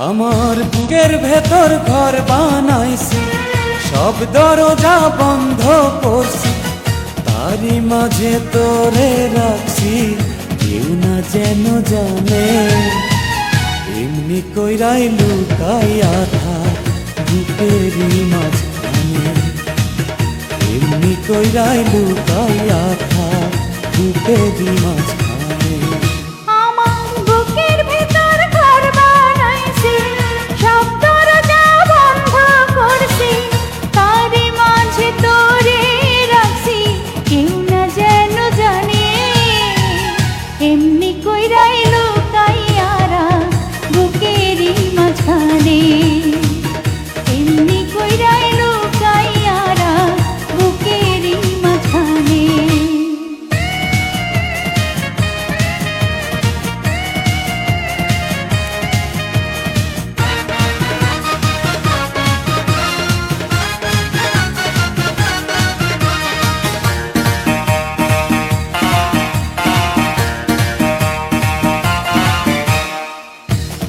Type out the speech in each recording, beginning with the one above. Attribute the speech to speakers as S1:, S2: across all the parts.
S1: আমার বুকের ভেতর ঘর বানাইছি, সব দরজা বন্ধ করছি, তারই মাঝে তোরে রাখছি, কেউ না যেন জানে। এমনি কইরাই লুকাইয়া থাক বুকেরই মাঝখানে, এমনি কইরাই লুকাইয়া থাক বুকেরই মাঝখানে।
S2: আমার বুকের ভেতর ঘর বানাইছি, সব দরজা বন্ধ করছি, তারই মাঝে তোরে রাখছি, কেউ না যেন জানে। এমনি কইরাই লুকাইয়া রাখ বুকেরই মাঝখানে, এমনি কইরাই লুকাইয়া রাখ বুকেরই মাঝখানে।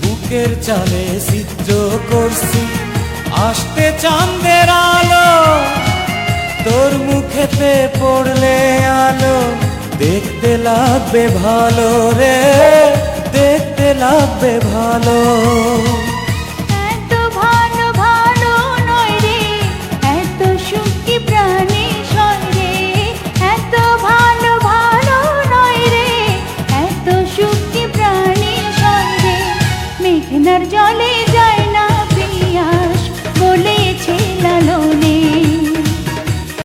S1: বুকের চালে চিত্র করছি, আসতে চাঁদের আলো, তোর মুখেতে পড়লে আলো, দেখতে লাগবে ভালো রে, দেখতে লাগবে ভালো।